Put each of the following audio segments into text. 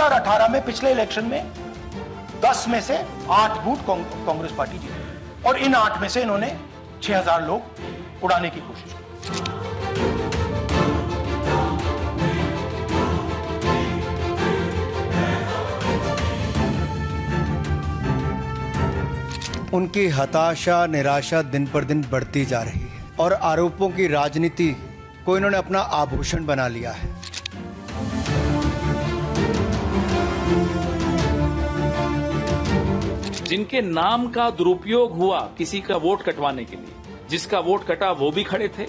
2018 में पिछले इलेक्शन में 10 में से 8 बूथ कांग्रेस पार्टी जीती और इन 8 में से इन्होंने 6000 लोग उड़ाने की कोशिश की। उनकी हताशा निराशा दिन पर दिन बढ़ती जा रही है और आरोपों की राजनीति को इन्होंने अपना आभूषण बना लिया है। जिनके नाम का दुरुपयोग हुआ किसी का वोट कटवाने के लिए, जिसका वोट कटा वो भी खड़े थे,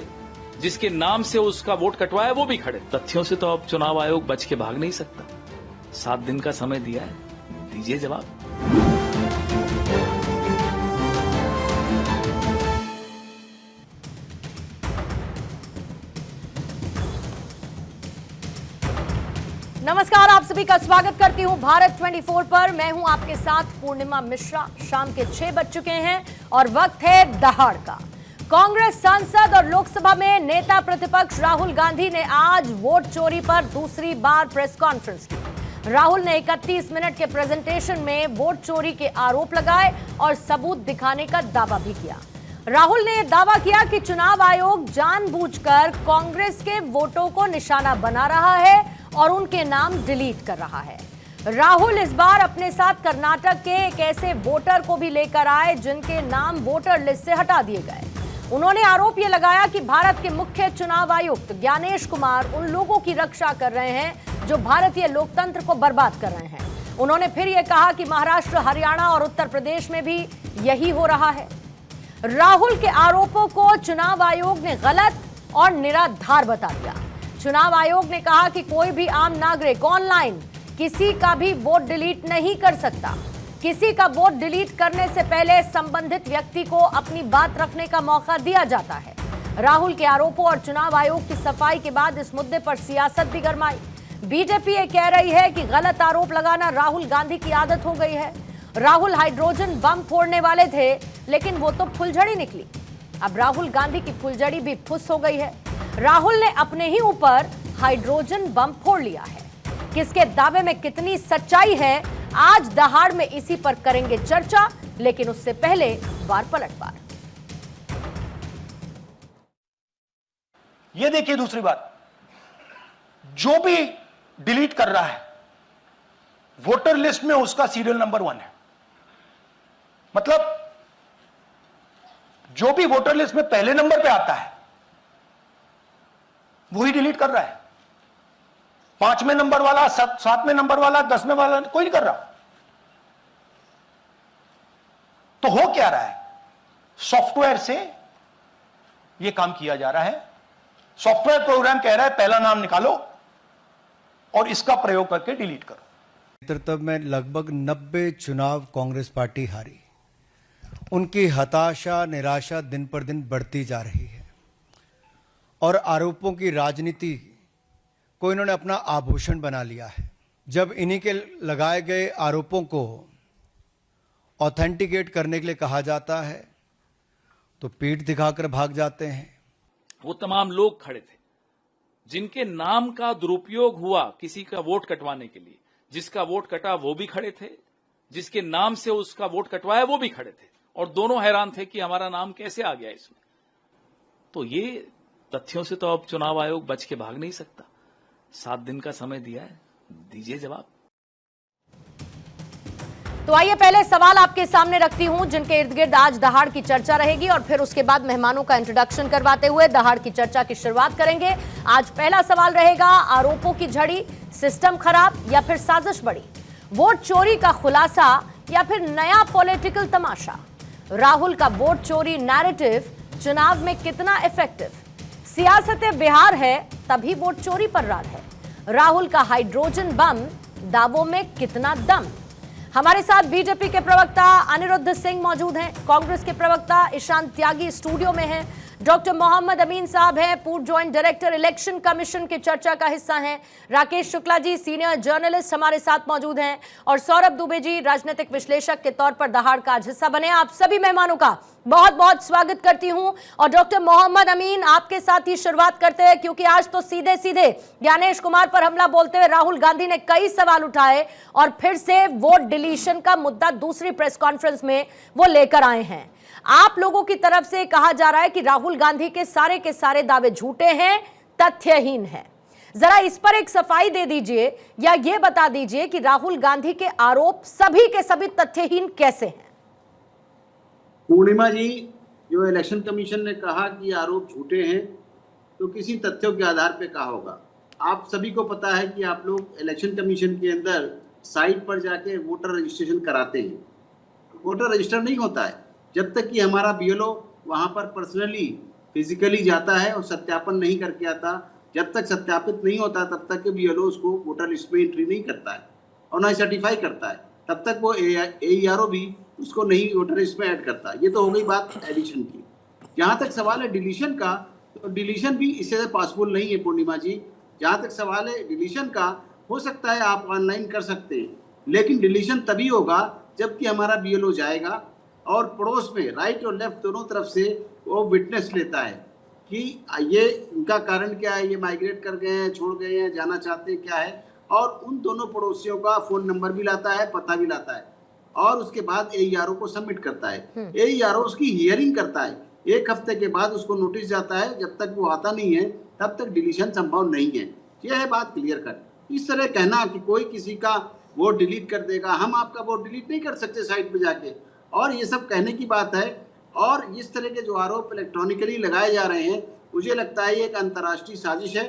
जिसके नाम से उसका वोट कटवाया वो भी खड़े। तथ्यों से तो अब चुनाव आयोग बच के भाग नहीं सकता। 7 दिन का समय दिया है, दीजिए जवाब। नमस्कार, आप सभी का स्वागत करती हूं भारत 24 पर। मैं हूं आपके साथ पूर्णिमा मिश्रा। शाम के 6 बज चुके हैं और वक्त है दहाड़ का। कांग्रेस सांसद और लोकसभा में नेता प्रतिपक्ष राहुल गांधी ने आज वोट चोरी पर दूसरी बार प्रेस कॉन्फ्रेंस की। राहुल ने 31 मिनट के प्रेजेंटेशन में वोट चोरी के आरोप लगाए और सबूत दिखाने का दावा भी किया। राहुल ने यह दावा किया कि चुनाव आयोग जानबूझकर कांग्रेस के वोटों को निशाना बना रहा है और उनके नाम डिलीट कर रहा है। राहुल इस बार अपने साथ कर्नाटक के एक ऐसे वोटर को भी लेकर आए जिनके नाम वोटर लिस्ट से हटा दिए गए। उन्होंने आरोप यह लगाया कि भारत के मुख्य चुनाव आयुक्त ज्ञानेश कुमार उन लोगों की रक्षा कर रहे हैं जो भारतीय लोकतंत्र को बर्बाद कर रहे हैं। उन्होंने फिर यह कहा कि महाराष्ट्र, हरियाणा और उत्तर प्रदेश में भी यही हो रहा है। राहुल के आरोपों को चुनाव आयोग ने गलत और निराधार बता दिया। चुनाव आयोग ने कहा कि कोई भी आम नागरिक ऑनलाइन किसी का भी वोट डिलीट नहीं कर सकता। किसी का वोट डिलीट करने से पहले संबंधित व्यक्ति को अपनी बात रखने का मौका दिया जाता है। राहुल के आरोपों और चुनाव आयोग की सफाई के बाद इस मुद्दे पर सियासत भी गरमाई। बीजेपी ये कह रही है कि गलत आरोप लगाना राहुल गांधी की आदत हो गई है। राहुल हाइड्रोजन बम फोड़ने वाले थे, लेकिन वो तो फुलझड़ी निकली। अब राहुल गांधी की फुलझड़ी भी फुस हो गई है। राहुल ने अपने ही ऊपर हाइड्रोजन बम फोड़ लिया है। किसके दावे में कितनी सच्चाई है, आज दहाड़ में इसी पर करेंगे चर्चा, लेकिन उससे पहले वार पलटवार। ये देखिए दूसरी बात, जो भी डिलीट कर रहा है वोटर लिस्ट में उसका सीरियल नंबर 1 है। मतलब जो भी वोटर लिस्ट में पहले नंबर पे आता है वही डिलीट कर रहा है। 5वें नंबर वाला, 7वें नंबर वाला, 10वें वाला कोई नहीं कर रहा। तो हो क्या रहा है, सॉफ्टवेयर से यह काम किया जा रहा है। सॉफ्टवेयर प्रोग्राम कह रहा है पहला नाम निकालो और इसका प्रयोग करके डिलीट करो। नेतृत्व में लगभग 90 चुनाव कांग्रेस पार्टी हारी। उनकी हताशा निराशा दिन पर दिन बढ़ती जा रही है और आरोपों की राजनीति को इन्होंने अपना आभूषण बना लिया है। जब इन्हीं के लगाए गए आरोपों को ऑथेंटिकेट करने के लिए कहा जाता है तो पीठ दिखाकर भाग जाते हैं। वो तमाम लोग खड़े थे जिनके नाम का दुरुपयोग हुआ किसी का वोट कटवाने के लिए, जिसका वोट कटा वो भी खड़े थे, जिसके नाम से उसका वोट कटवाया वो भी खड़े थे, और दोनों हैरान थे कि हमारा नाम कैसे आ गया इसमें। तो ये तथ्यों से तो अब चुनाव आयोग बच के भाग नहीं सकता। 7 दिन का समय दिया है, दीजिए जवाब। तो आइए पहले सवाल आपके सामने रखती हूं जिनके इर्द गिर्द आज दहाड़ की चर्चा रहेगी और फिर उसके बाद मेहमानों का इंट्रोडक्शन करवाते हुए दहाड़ की चर्चा की शुरुआत करेंगे। आज पहला सवाल रहेगा, आरोपों की झड़ी, सिस्टम खराब या फिर साजिश बड़ी, वोट चोरी का खुलासा या फिर नया पॉलिटिकल तमाशा, राहुल का वोट चोरी नैरेटिव चुनाव में कितना इफेक्टिव, सियासत बिहार है तभी वोट चोरी पर रार है, राहुल का हाइड्रोजन बम दावों में कितना दम। हमारे साथ बीजेपी के प्रवक्ता अनिरुद्ध सिंह मौजूद हैं, कांग्रेस के प्रवक्ता ईशान त्यागी स्टूडियो में हैं, डॉक्टर मोहम्मद अमीन साहब हैं, पूर्व ज्वाइंट डायरेक्टर इलेक्शन कमीशन के चर्चा का हिस्सा हैं। राकेश शुक्ला जी सीनियर जर्नलिस्ट हमारे साथ मौजूद हैं और सौरभ दुबे जी राजनीतिक विश्लेषक के तौर पर दहाड़ का आज हिस्सा बने। आप सभी मेहमानों का बहुत बहुत स्वागत करती हूं और डॉक्टर मोहम्मद अमीन आपके साथ ही शुरुआत करते हैं, क्योंकि आज तो सीधे सीधे ज्ञानेश कुमार पर हमला बोलते हुए राहुल गांधी ने कई सवाल उठाए और फिर से वोट डिलीशन का मुद्दा दूसरी प्रेस कॉन्फ्रेंस में वो लेकर आए हैं। आप लोगों की तरफ से कहा जा रहा है कि राहुल गांधी के सारे दावे झूठे हैं, तथ्यहीन हैं। जरा इस पर एक सफाई दे दीजिए या ये बता दीजिए कि राहुल गांधी के आरोप सभी के सभी तथ्यहीन कैसे हैं? पूर्णिमा जी, जो इलेक्शन कमीशन ने कहा कि आरोप झूठे हैं तो किसी तथ्यों के आधार पे कहा होगा। आप सभी को पता है कि आप लोग इलेक्शन कमीशन के अंदर साइट पर जाके वोटर रजिस्ट्रेशन कराते हैं। वोटर रजिस्टर नहीं होता है जब तक कि हमारा बीएलओ वहाँ पर पर्सनली फिजिकली जाता है और सत्यापन नहीं करके आता। जब तक सत्यापित नहीं होता तब तक के बीएलओ उसको वोटर लिस्ट में एंट्री नहीं करता है और ना ही सर्टिफाई करता है। तब तक वो AERO भी उसको नहीं वोटर लिस्ट में ऐड करता। ये तो हो गई बात एडिशन की। जहाँ तक सवाल है डिलीशन का, तो डिलीशन भी इससे पॉसिबल नहीं है पूर्णिमा जी। जहाँ तक सवाल है डिलीशन का, हो सकता है आप ऑनलाइन कर सकते हैं, लेकिन डिलीशन तभी होगा जबकि हमारा बीएलओ जाएगा और पड़ोस में राइट और लेफ्ट दोनों तरफ से वो विटनेस लेता है कि ये इनका कारण क्या है, ये माइग्रेट कर गए हैं, छोड़ गए हैं, जाना चाहते हैं, क्या है। और उन दोनों पड़ोसियों का फ़ोन नंबर भी लाता है, पता भी लाता है और उसके बाद AERO को सबमिट करता है। AERO उसकी हियरिंग करता है। 1 हफ्ते के बाद उसको नोटिस जाता है। जब तक वो आता नहीं है तब तक डिलीशन संभव नहीं है। यह है बात क्लियर कट। इस तरह कहना कि कोई किसी का वोट डिलीट कर देगा, हम आपका वोट डिलीट नहीं कर सकते साइट पे जाके, और ये सब कहने की बात है। और इस तरह के जो आरोप इलेक्ट्रॉनिकली लगाए जा रहे हैं, मुझे लगता है ये एक अंतर्राष्ट्रीय साजिश है।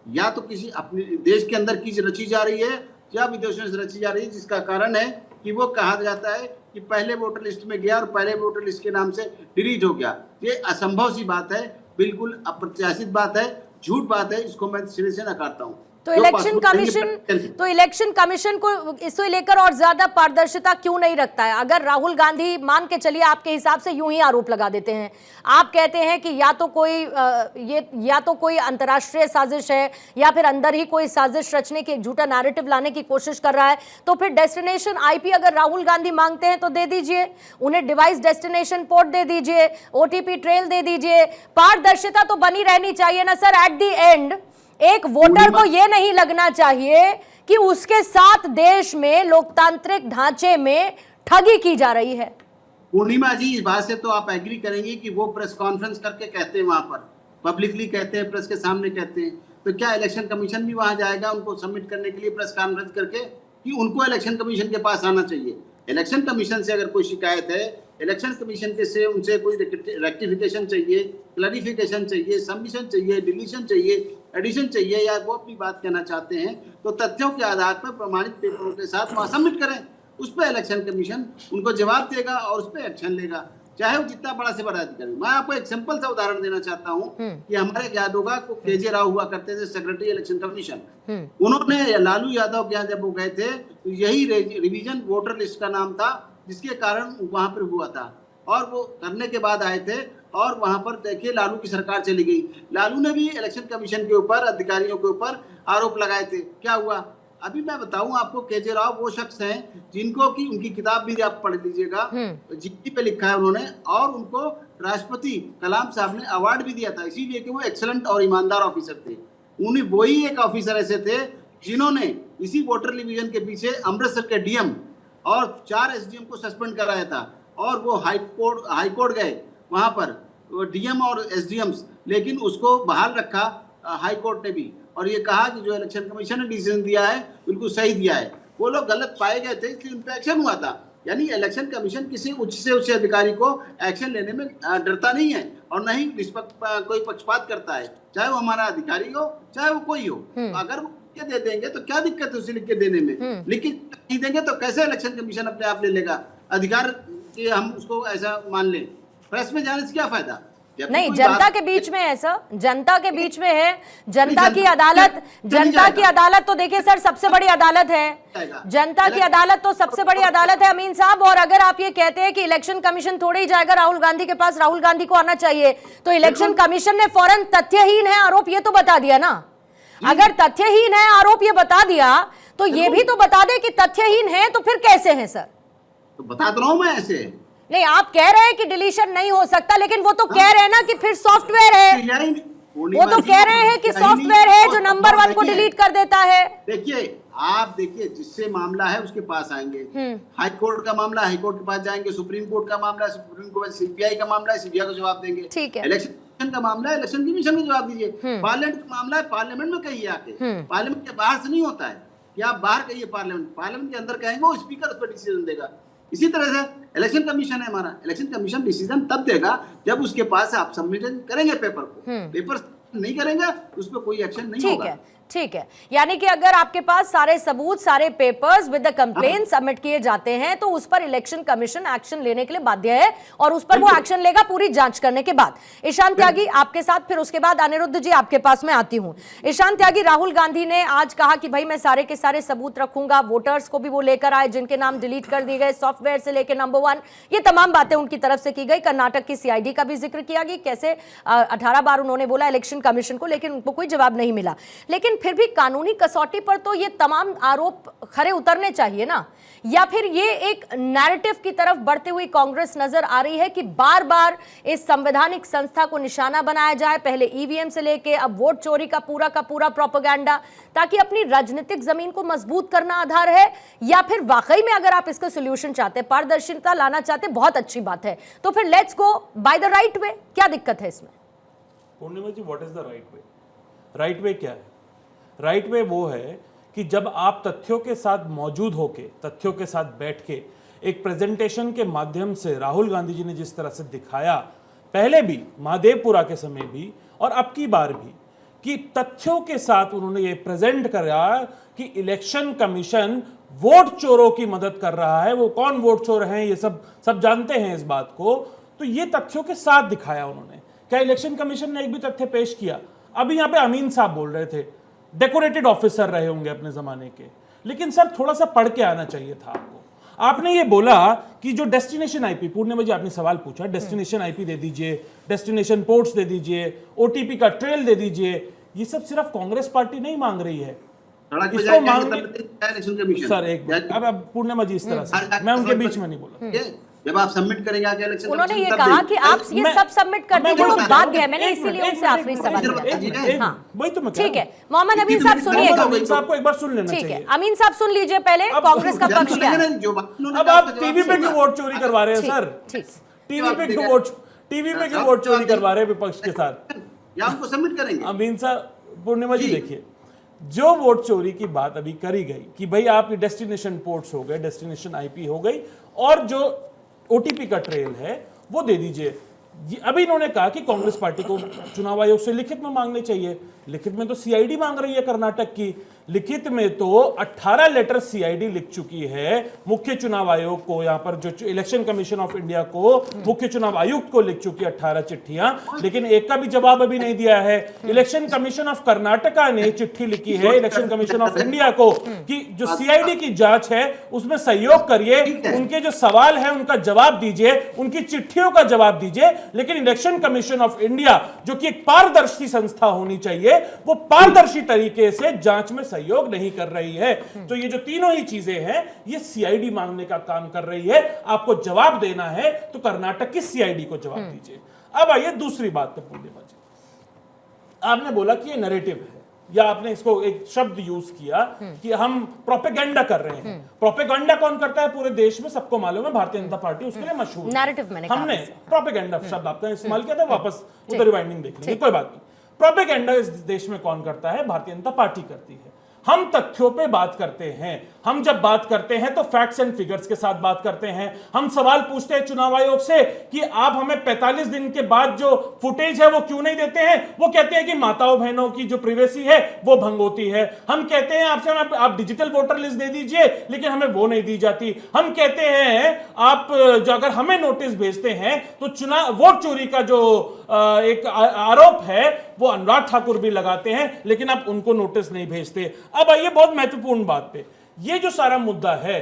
या तो किसी अपने देश के अंदर की रची जा रही है या विदेशों से रची जा रही है, जिसका कारण है कि वो कहा जाता है कि पहले वोटर लिस्ट में गया और पहले वोटर लिस्ट के नाम से डिलीट हो गया। ये असंभव सी बात है, बिल्कुल अप्रत्याशित बात है, झूठ बात है। इसको मैं सिरे से नकारता हूँ। तो इलेक्शन कमीशन को इसे लेकर और ज्यादा पारदर्शिता क्यों नहीं रखता है? अगर राहुल गांधी मान के चलिए आपके हिसाब से यूं ही आरोप लगा देते हैं, आप कहते हैं कि या तो कोई अंतर्राष्ट्रीय साजिश है या फिर अंदर ही कोई साजिश रचने की, एक झूठा नैरेटिव लाने की कोशिश कर रहा है, तो फिर डेस्टिनेशन IP अगर राहुल गांधी मांगते हैं तो दे दीजिए, उन्हें डिवाइस डेस्टिनेशन पोर्ट दे दीजिए, OTP ट्रेल दे दीजिए। पारदर्शिता तो बनी रहनी चाहिए ना सर। एट द एंड एक वोटर को यह नहीं लगना चाहिए कि उसके साथ देश में लोकतांत्रिक ढांचे में ठगी की जा रही है। पूर्णिमा जी, इस बात से तो आप एग्री करेंगे कि वो प्रेस कॉन्फ्रेंस करके कहते हैं, वहां पर पब्लिकली कहते हैं, प्रेस के सामने कहते हैं, तो क्या इलेक्शन कमीशन भी वहां जाएगा उनको सबमिट करने के लिए प्रेस कॉन्फ्रेंस करके, कि उनको इलेक्शन कमीशन के पास आना चाहिए? इलेक्शन कमीशन से अगर कोई शिकायत है, इलेक्शन कमीशन के से उनसे कोई रेक्टिफिकेशन चाहिए, क्लैरिफिकेशन चाहिए, सबमिशन चाहिए, डिलीशन चाहिए, एडिशन चाहिए, या वो अपनी बात कहना चाहते हैं, तो तथ्यों के आधार पर प्रमाणित पेपरों के साथ वहाँ सबमिट करें। उस पर इलेक्शन कमीशन उनको जवाब देगा और उस पर एक्शन लेगा, चाहे वो जितना बड़ा से बड़ा अधिकारी। मैं आपको एक सिंपल सा उदाहरण देना चाहता हूँ कि हमारे याद होगा को KJ राव हुआ करते थे सेक्रेटरी इलेक्शन कमीशन। उन्होंने लालू यादव के यहाँ जब वो गए थे तो यही रिवीजन वोटर लिस्ट का नाम था जिसके कारण वहां पर हुआ था, और वो करने के बाद आए थे और वहां पर देखिए लालू की सरकार चली गई। लालू ने भी इलेक्शन कमीशन के ऊपर, अधिकारियों के ऊपर आरोप लगाए थे। क्या हुआ? अभी मैं बताऊं आपको, KJ राव वो शख्स हैं जिनको कि उनकी किताब भी आप पढ़ लीजिएगा, GP पे लिखा है उन्होंने, और उनको राष्ट्रपति कलाम साहब ने अवार्ड भी दिया था इसीलिए कि वो एक्सीलेंट और ईमानदार ऑफिसर थे। उन्हें वही एक ऑफिसर ऐसे थे जिन्होंने इसी वोटर रिवीजन के पीछे अमृतसर के DM और 4 SDM को सस्पेंड कराया था, और वो हाई कोर्ट गए वहां पर DM और SDMs, लेकिन उसको बहाल रखा हाई कोर्ट ने भी, और ये कहा कि जो इलेक्शन कमीशन ने डिसीजन दिया है बिल्कुल सही दिया है। वो लोग गलत पाए गए थे इसलिए उन पर एक्शन हुआ था। यानी इलेक्शन कमीशन किसी उच्च से उच्च अधिकारी को एक्शन लेने में डरता नहीं है और न ही कोई पक्षपात करता है, चाहे वो हमारा अधिकारी हो चाहे वो कोई हो। अगर वो दे देंगे तो क्या दिक्कत है उसे लिख के देने में, लेकिन नहीं देंगे तो कैसे इलेक्शन कमीशन अपने आप ले लेगा अधिकार कि हम उसको ऐसा मान लें? प्रेस में जाने से क्या फायदा? जब नहीं, कोई जनता बात- के बीच में है सर, जनता के बीच में है। जनता की जनता- अदालत, चली जनता की जाएगा। अदालत तो देखिए सर सबसे बड़ी अदालत है। जाएगा। जनता की अदालत तो सबसे बड़ी अदालत है अमीन साहब। और अगर आप ये कहते हैं कि इलेक्शन कमीशन थोड़े ही जाएगा राहुल गांधी के पास, राहुल गांधी को आना चाहिए, तो इलेक्शन कमीशन ने फौरन तथ्यहीन है आरोप ये तो बता दिया ना। अगर तथ्यहीन है आरोप ये बता दिया तो ये भी तो बता दे कि तथ्यहीन है, तो फिर कैसे है सर? तो बता तो रहा हूं मैं ऐसे। नहीं, आप कह रहे हैं कि डिलीशन नहीं हो सकता, लेकिन वो तो कह रहे हैं ना कि फिर सॉफ्टवेयर है। वो तो कह रहे हैं कि सॉफ्टवेयर है जो नंबर 1 को डिलीट कर देता है। देखिए, आप देखिए, जिससे मामला है उसके पास आएंगे। हाई कोर्ट का मामला हाई कोर्ट के पास जाएंगे, सुप्रीम कोर्ट का मामला सुप्रीम कोर्ट, सीबीआई का मामला है सीबीआई को जवाब देंगे। ठीक है। इलेक्शन का मामला है इलेक्शन कमीशन को जवाब दीजिए। पार्लियामेंट का मामला है पार्लियामेंट में कहिए आके। पार्लियामेंट के बाहर से नहीं होता है कि आप बाहर कहिए, पार्लियामेंट के अंदर कहेंगे, वो स्पीकर उस पर डिसीजन देगा। इसी तरह से इलेक्शन कमीशन है हमारा, इलेक्शन कमीशन डिसीजन तब देगा जब उसके पास आप सबमिशन करेंगे पेपर को। पेपर नहीं करेंगे उस पर कोई एक्शन नहीं होगा। ठीक है। यानी कि अगर आपके पास सारे सबूत, सारे papers with the complain submit किए जाते हैं तो उस पर इलेक्शन कमीशन एक्शन लेने के लिए बाध्य है, और उस पर वो एक्शन लेगा पूरी जांच करने के बाद। ईशान त्यागी आपके साथ, फिर उसके बाद अनिरुद्ध जी आपके पास में आती हूं। ईशान त्यागी, राहुल गांधी ने आज कहा कि भाई मैं सारे के सारे सबूत रखूंगा, वोटर्स को भी वो लेकर आए जिनके नाम डिलीट कर दिए गए, सॉफ्टवेयर से लेकर नंबर 1, ये तमाम बातें उनकी तरफ से की गई। कर्नाटक की सीआईडी का भी जिक्र किया गया, कैसे 18 बार उन्होंने बोला इलेक्शन कमीशन को, लेकिन उनको कोई जवाब नहीं मिला। लेकिन फिर भी कानूनी कसौटी पर तो ये तमाम आरोप खरे उतरने चाहिए ना, या फिर ये एक नैरेटिव की तरफ बढ़ती हुई कांग्रेस नजर आ रही है कि बार बार इस संवैधानिक संस्था को निशाना बनाया जाए, पहले ईवीएम से लेके अब वोट चोरी का पूरा प्रोपेगेंडा, ताकि अपनी राजनीतिक जमीन को मजबूत करना आधार है, या फिर वाकई में अगर आप इसका सोल्यूशन चाहते, पारदर्शिता लाना चाहते, बहुत अच्छी बात है, तो फिर let's go by the right way. क्या दिक्कत है इसमें? Purnima ji, what is the right way? Right way क्या है? राइट वे वो है कि जब आप तथ्यों के साथ मौजूद होके, तथ्यों के साथ बैठ के एक प्रेजेंटेशन के माध्यम से राहुल गांधी जी ने जिस तरह से दिखाया, पहले भी महादेवपुरा के समय भी और अब की बार भी, कि तथ्यों के साथ उन्होंने ये प्रेजेंट करा कि इलेक्शन कमीशन वोट चोरों की मदद कर रहा है। वो कौन वोट चोर हैं ये सब जानते हैं इस बात को। तो ये तथ्यों के साथ दिखाया उन्होंने। क्या इलेक्शन कमीशन ने एक भी तथ्य पेश किया? अभी यहां पे अमीन साहब बोल रहे थे, डेकोरेटेड ऑफिसर रहे होंगे अपने जमाने के, लेकिन सर थोड़ा सा पढ़ के आना चाहिए था आपको। आपने ये बोला कि जो डेस्टिनेशन आईपी, पूर्णिमा जी आपने सवाल पूछा, डेस्टिनेशन आईपी दे दीजिए, डेस्टिनेशन पोर्ट्स दे दीजिए, ओटीपी का ट्रेल दे दीजिए, ये सब सिर्फ कांग्रेस पार्टी नहीं मांग रही है, इसको मांग सर एक अब पूर्णिमा जी इस तरह से, मैं उनके बीच में नहीं बोला। जब आप सबमिट करेंगे आगे इलेक्शन, उन्होंने ये कहा कि आप ये सब सबमिट कर दीजिए, वो बाध्य है। मैंने इसीलिए उनसे आखिरी सवाल किया। हाँ, वही तो मैं ठीक है। मोहम्मद अमीन साहब सुनिएगा, अमीन साहब को एक बार सुन लेना ठीक चाहिए। है, अमीन साहब सुन लीजिए पहले कांग्रेस का पक्ष क्या है। अब आप टीवी पे क्यों वोट चोरी करवा रहे हैं सर? टीवी पे क्यों वोट चोरी करवा रहे हैं विपक्ष के साथ? या हमको सबमिट करेंगे। अमीन साहब, पूर्णिमा जी देखिए, जो वोट चोरी की बात अभी करी गई कि भाई आपकी डेस्टिनेशन पोर्ट्स हो गए, डेस्टिनेशन आईपी हो गई, और जो ओटीपी का ट्रेल है वो दे दीजिए। अभी इन्होंने कहा कि कांग्रेस पार्टी को चुनाव आयोग से लिखित में मांगने चाहिए। लिखित में तो सीआईडी मांग रही है कर्नाटक की, लिखित में तो 18 लेटर सीआईडी लिख चुकी है मुख्य चुनाव आयोग को, यहां पर जो इलेक्शन कमीशन ऑफ इंडिया को, मुख्य चुनाव आयुक्त को लिख चुकी है 18 चिट्ठियां, लेकिन एक का भी जवाब अभी नहीं दिया है। इलेक्शन कमीशन ऑफ कर्नाटका ने चिट्ठी लिखी है इलेक्शन कमीशन ऑफ इंडिया को कि जो सीआईडी की जांच है उसमें सहयोग करिए, उनके जो सवाल है उनका जवाब दीजिए, उनकी चिट्ठियों का जवाब दीजिए। लेकिन इलेक्शन कमीशन ऑफ इंडिया जो कि एक पारदर्शी संस्था होनी चाहिए, वो पारदर्शी तरीके से जांच में सहयोग नहीं कर रही है। तो ये जो तीनों ही चीजें हैं, ये सीआईडी मांगने का काम कर रही है। आपको जवाब देना है तो कर्नाटक की सीआईडी को जवाब दीजिए। अब आइए दूसरी बात पे पूर्णिमा जी, आपने बोला कि ये नैरेटिव है, या आपने इसको एक शब्द यूज किया कि हम प्रोपेगेंडा कर रहे हैं। प्रोपेगेंडा कौन करता है पूरे देश में? सबको मालूम है, भारतीय जनता पार्टी उसके लिए मशहूर। नैरेटिव मैंने कहा, हमने प्रोपेगेंडा शब्द आपका इस्तेमाल किया था, वापस उधर रिवाइंडिंग देख लेंगे, कोई बात नहीं। प्रोपेगेंडा इस देश में कौन करता है? भारतीय जनता पार्टी करती है। हम तथ्यों पे बात करते हैं। हम जब बात करते हैं तो फैक्ट्स एंड फिगर्स के साथ बात करते हैं। हम सवाल पूछते हैं चुनाव आयोग से कि आप हमें 45 दिन के बाद जो फुटेज है वो क्यों नहीं देते हैं? वो कहते हैं कि माताओं बहनों की जो प्रिवेसी है वो भंग होती है। हम कहते हैं आपसे आप डिजिटल वोटर लिस्ट दे दीजिए, लेकिन हमें वो नहीं दी जाती। हम कहते हैं आप जो अगर हमें नोटिस भेजते हैं तो चुनाव वोट चोरी का जो एक आरोप है वो अनुराग ठाकुर भी लगाते हैं, लेकिन आप उनको नोटिस नहीं भेजते। अब आइए बहुत महत्वपूर्ण बात पे, ये जो सारा मुद्दा है,